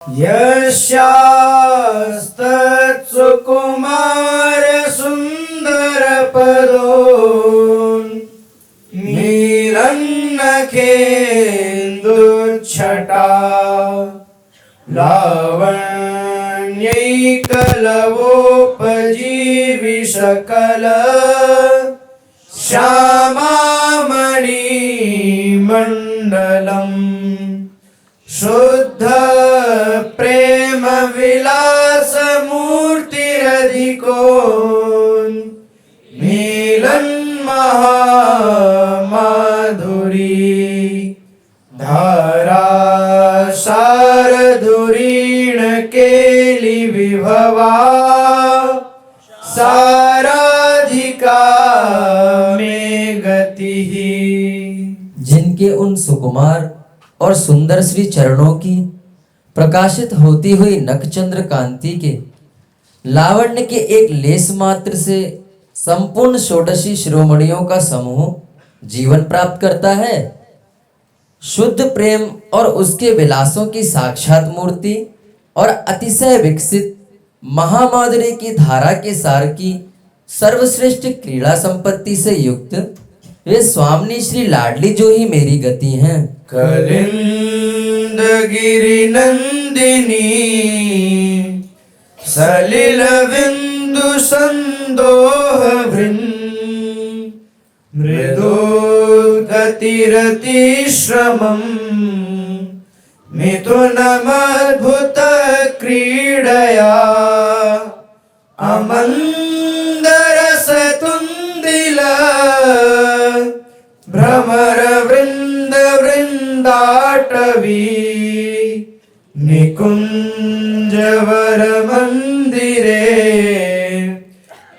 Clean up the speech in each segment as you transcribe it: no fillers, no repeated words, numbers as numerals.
यस्यास्तत्सुकुमार सुन्दरपदो नीलन्नखेन्दुच्छटा लावण्यैकलवोपजीविषकल श्यामामणिमण्डलम् शुद्ध प्रेम विलास मूर्तिरधिको नीलन् महामाधुरी धारा शारधुरीण केलि विभवा साराधिका में गतिः। जिनके उन सुकुमार और सुंदर श्री चरणों की प्रकाशित होती हुई नखचंद्र कांति के लावण्य के एक लेस मात्र से संपूर्ण षोडशी शिरोमणियों का समूह जीवन प्राप्त करता है। शुद्ध प्रेम और उसके विलासों की साक्षात मूर्ति और अतिशय विकसित महामाधुर्य की धारा के सार की सर्वश्रेष्ठ क्रीड़ा संपत्ति से युक्त वे स्वामिनी श्री लाडली जो ही मेरी गति हैं। कलिंद गिरि नंदिनी सलिल बिंदु संदोह वृंद मृदु गतिरति श्रमं मिथुनमद्भुत क्रीडया अमंदरस तुंदिल भ्रमर वृंद वृंदाटवी निकुंजवर मंदिरे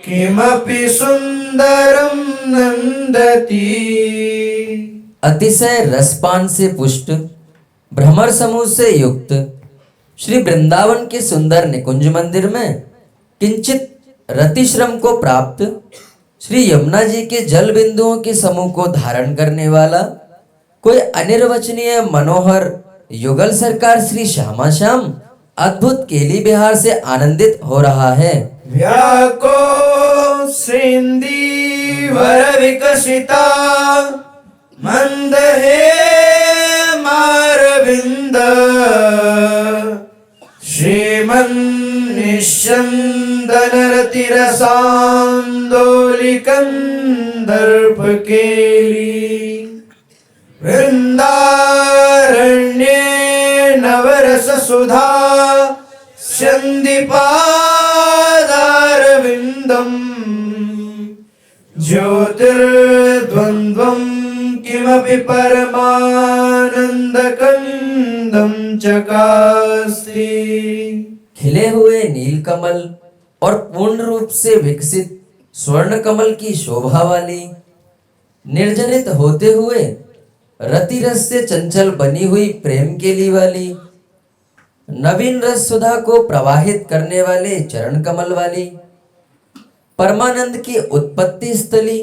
किमपि सुंदरम नंदती। अतिशय रसपान से पुष्ट भ्रमर समूह से युक्त श्री वृंदावन के सुंदर निकुंज मंदिर में किंचित रतिश्रम को प्राप्त श्री यमुना जी के जल बिंदुओं के समूह को धारण करने वाला कोई अनिर्वचनीय मनोहर युगल सरकार श्री श्यामा श्याम अद्भुत केली बिहार से आनंदित हो रहा है। व्याको सिंदी वर विकसिता मंद हे मारविंद श्रीमन निश्चंदन रतिरसांदोलिकं दर्प केली वृंदारण्ये नवरस सुधा संदीपादारविंदम ज्योतिर्द्वंद्वं किमपि परमानंदकंदं चकास्ति। खिले हुए नीलकमल और पूर्ण रूप से विकसित स्वर्ण कमल की शोभा वाली निर्जनित होते हुए रतिरस से चंचल बनी हुई प्रेम केली वाली नवीन रस सुधा को प्रवाहित करने वाले चरण कमल वाली परमानंद की उत्पत्ति स्थली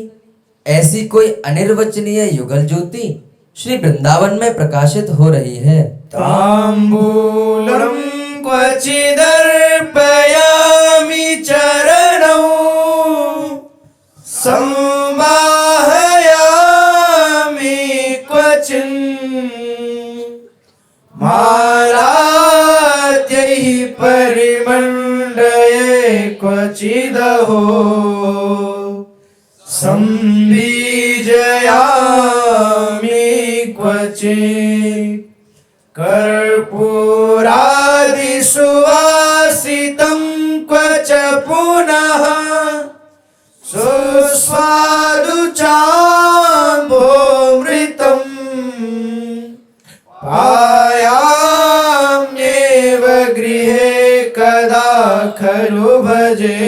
ऐसी कोई अनिर्वचनीय युगल ज्योति श्री वृंदावन में प्रकाशित हो रही है। तांबूलम क्वचिदर्पयामि चरणौ संवाहयामि क्वचिन् मालाद्यैः परिमण्डये क्वचिदहो संबीजयामि क्वचित् कर्पूरादिसुवासितं क्वच पुनः सुस्वादुचाम्भोमृतम् पायाम्येव गृहे कदा खलु भजे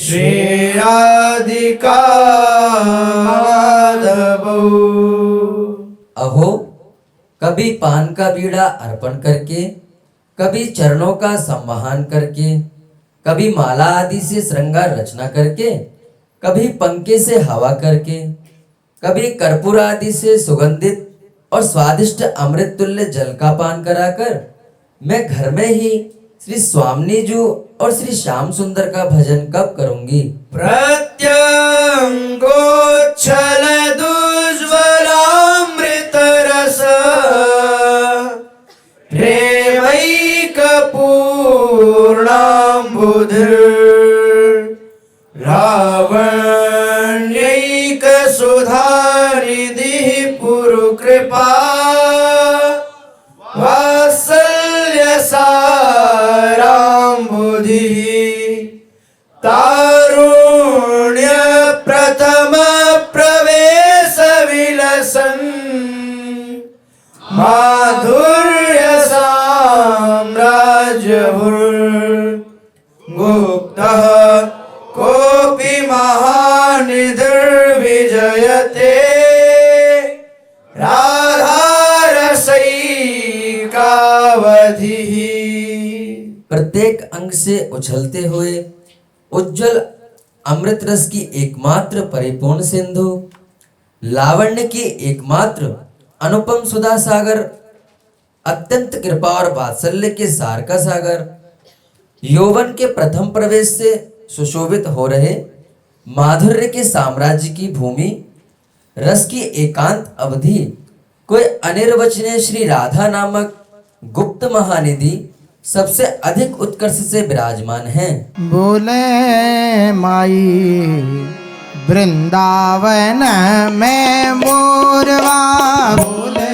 श्रीराधिका माधवौ। अहो कभी पान का बीड़ा अर्पण करके, कभी चरणों का संवहन करके, कभी माला आदि से श्रृंगार रचना करके, कभी पंखे से हवा करके, कभी कर्पूर आदि से सुगंधित और स्वादिष्ट अमृत तुल्य जल का पान कराकर मैं घर में ही श्री स्वामिनी जी और श्री श्याम सुंदर का भजन कब करूंगी। प्रत्यंगोच्छल दुज्ज्वलामृत रस प्रेमैक पूर्णाम्बुधिर् लावण्यैक सुधानिधिः पुरु कृपा वात्सल्य साराम्बुधिः तारुण्य प्रथम प्रवेश विलसन् माधुर्य साम्राज्यभुर्गुप्तः कोऽपि महानिधिर्विजयते राधारसैकावधिः। प्रत्येक अंग से उछलते हुए उज्जवल अमृत रस की एकमात्र परिपूर्ण सिंधु, लावण्य की एकमात्र अनुपम सुधा सागर, अत्यंत कृपा और वात्सल्य के सार का सागर, यौवन के प्रथम प्रवेश से सुशोभित हो रहे माधुर्य के साम्राज्य की भूमि, रस की एकांत अवधि, कोई अनिर्वचनीय श्री राधा नामक गुप्त महानिधि सबसे अधिक उत्कर्ष से विराजमान है। बोले माई वृंदावन में मोरवा, बोले